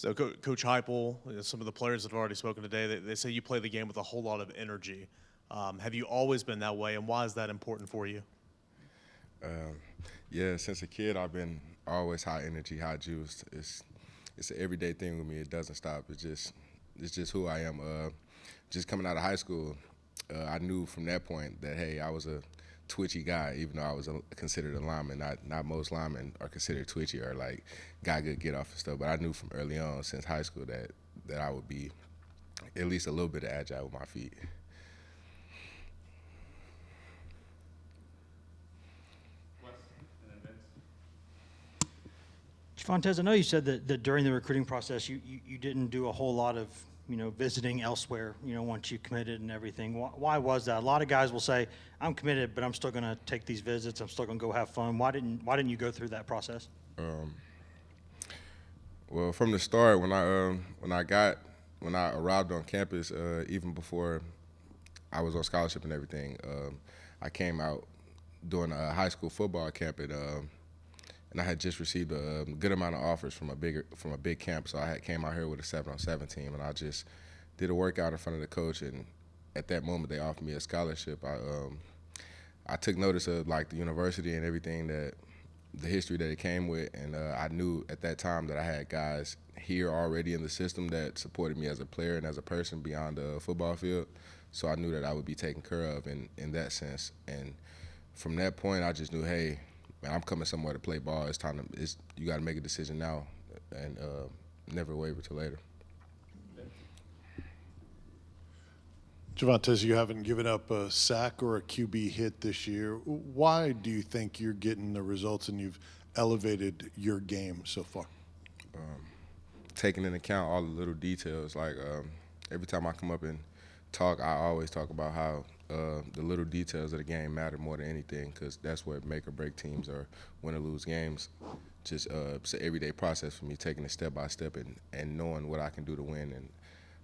So Coach Heupel, some of the players that have already spoken today, they say you play the game with a whole lot of energy. Have you always been that way, and why is that important for you? Um, yeah, since a kid, I've been always high energy, high juice. It's an everyday thing with me. It doesn't stop. It's just who I am. Just coming out of high school, I knew from that point that hey, I was a twitchy guy, even though I was considered a lineman. Not most linemen are considered twitchy or like got good get off and stuff. But I knew from early on, since high school, that I would be at least a little bit agile with my feet. Javontez, I know you said that during the recruiting process you didn't do a whole lot of visiting elsewhere once you committed and everything. Why was that? A lot of guys will say, I'm committed, but I'm still going to take these visits. I'm still going to go have fun. Why didn't you go through that process? Well, from the start, when I arrived on campus, even before I was on scholarship and everything, I came out during a high school football camp and I had just received a good amount of offers from a big camp. So I came out here with a 7-on-7 team, and I just did a workout in front of the coach. And at that moment, they offered me a scholarship. I took notice of like the university and everything the history that it came with, and I knew at that time that I had guys here already in the system that supported me as a player and as a person beyond the football field. So I knew that I would be taken care of in that sense. And from that point, I just knew, hey, man, I'm coming somewhere to play ball. You got to make a decision now, and never waver till later. Javontez, you haven't given up a sack or a QB hit this year. Why do you think you're getting the results and you've elevated your game so far? Taking into account all the little details, like every time I come up and talk, I always talk about how the little details of the game matter more than anything, because that's what make or break teams or win or lose games. Just it's an everyday process for me, taking it step by step and knowing what I can do to win and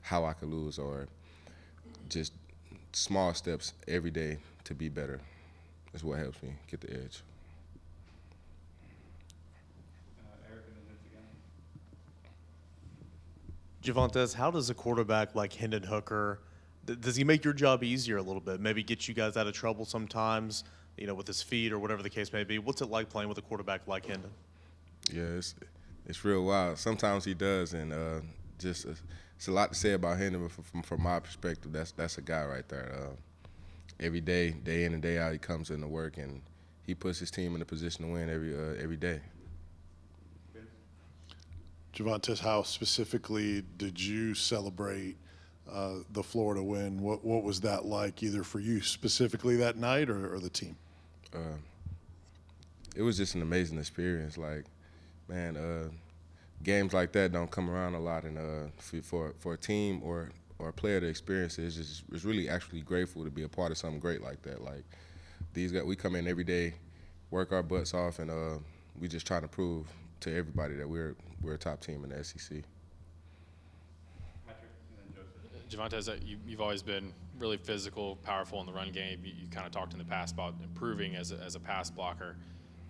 how I can lose, or just small steps every day to be better is what helps me get the edge. Javontez, how does a quarterback like Hendon Hooker, does he make your job easier a little bit? Maybe get you guys out of trouble sometimes, with his feet or whatever the case may be. What's it like playing with a quarterback like Hendon? Yeah, it's real wild. Sometimes he does, and it's a lot to say about Hendon. But from my perspective, that's a guy right there. Every day in and day out, he comes into work and he puts his team in a position to win every day. Javontez, how specifically did you celebrate the Florida win? What was that like, either for you specifically that night or the team? It was just an amazing experience. Like, man, games like that don't come around a lot, and for a team or a player to experience it, it's really actually grateful to be a part of something great like that. Like, these guys, we come in every day, work our butts off, and we just trying to prove to everybody that we're a top team in the SEC. Javontez, you've always been really physical, powerful in the run game. You kind of talked in the past about improving as a pass blocker.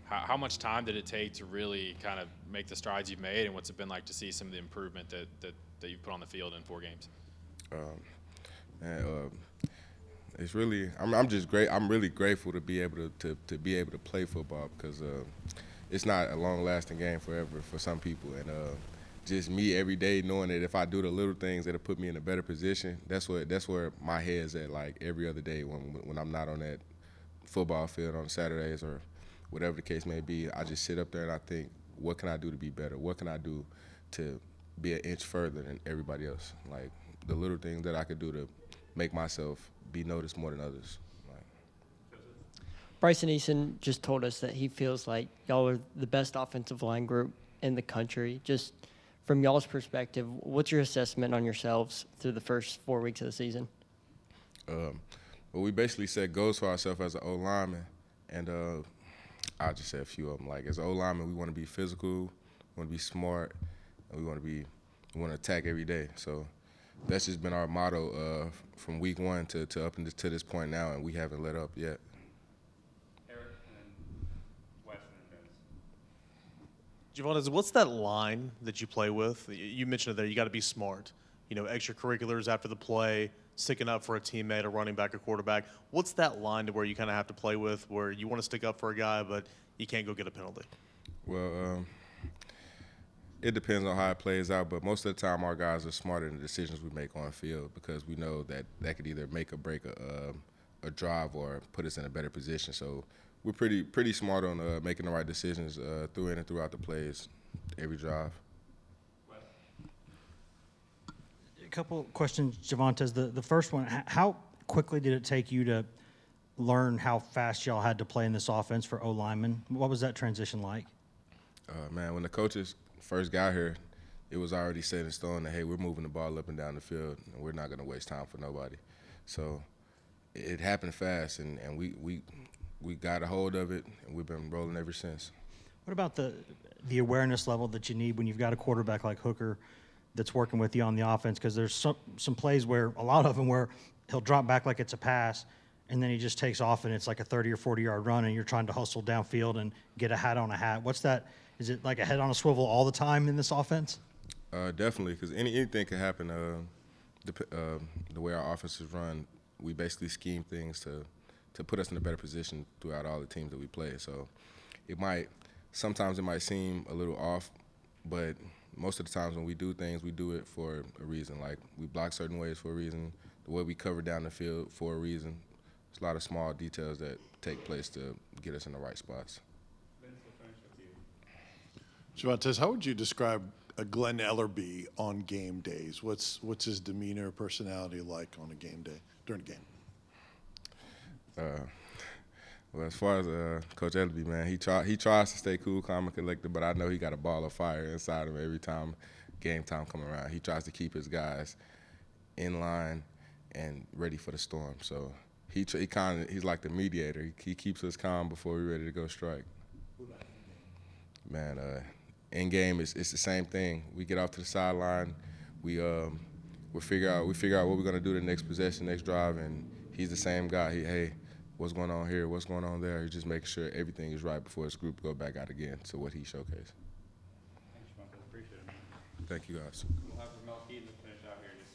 How much time did it take to really kind of make the strides you've made, and what's it been like to see some of the improvement that you've put on the field in 4 games? It's really I'm just great. I'm really grateful to be able to be able to play football, because it's not a long-lasting game forever for some people, and just me every day knowing that if I do the little things that'll put me in a better position, that's where my head's at. Like every other day when I'm not on that football field on Saturdays or whatever the case may be, I just sit up there and I think, what can I do to be better? What can I do to be an inch further than everybody else? Like the little things that I could do to make myself be noticed more than others. Bryson Eason just told us that he feels like y'all are the best offensive line group in the country. Just from y'all's perspective, what's your assessment on yourselves through the first 4 weeks of the season? Well, we basically set goals for ourselves as an O-lineman, and I'll just say a few of them. Like, as an O-lineman, we want to be physical, we want to be smart, and we want to attack every day. So that's just been our motto from week 1 to up to this point now, and we haven't let up yet. Javontez, what's that line that you play with? You mentioned it there. You got to be smart. You know, extracurriculars after the play, sticking up for a teammate, a running back, a quarterback. What's that line to where you kind of have to play with, where you want to stick up for a guy, but you can't go get a penalty? Well, it depends on how it plays out, but most of the time our guys are smarter in the decisions we make on field because we know that that could either make or break a drive or put us in a better position. So we're pretty smart on making the right decisions through and throughout the plays, every drive. A couple questions, Javontez. The first one, how quickly did it take you to learn how fast y'all had to play in this offense for O-linemen? What was that transition like? Man, when the coaches first got here, it was already set in stone that, hey, we're moving the ball up and down the field, and we're not going to waste time for nobody. So it happened fast, and we got a hold of it, and we've been rolling ever since. What about the awareness level that you need when you've got a quarterback like Hooker that's working with you on the offense? Because there's some plays where, a lot of them, where he'll drop back like it's a pass, and then he just takes off, and it's like a 30 or 40-yard run, and you're trying to hustle downfield and get a hat on a hat. What's that? Is it like a head on a swivel all the time in this offense? Definitely, because anything can happen. The way our offense is run, we basically scheme things to put us in a better position throughout all the teams that we play. So sometimes it might seem a little off, but most of the times when we do things, we do it for a reason. Like, we block certain ways for a reason, the way we cover down the field for a reason. There's a lot of small details that take place to get us in the right spots. Javontez, how would you describe a Glenn Ellerby on game days? What's his demeanor, personality like on a game day, during a game? Well, as far as Coach Ellerby, man, he tries to stay cool, calm, and collected, but I know he got a ball of fire inside him every time game time come around. He tries to keep his guys in line and ready for the storm. So he's like the mediator. He keeps us calm before we're ready to go strike. Man, in game it's the same thing. We get off to the sideline, we figure out what we're gonna do the next possession, next drive, and he's the same guy. Hey, what's going on here? What's going on there? He's just making sure everything is right before his group go back out again to what he showcased. Thanks, Javontez. Appreciate it, man. Thank you guys. We'll have Mel Keaton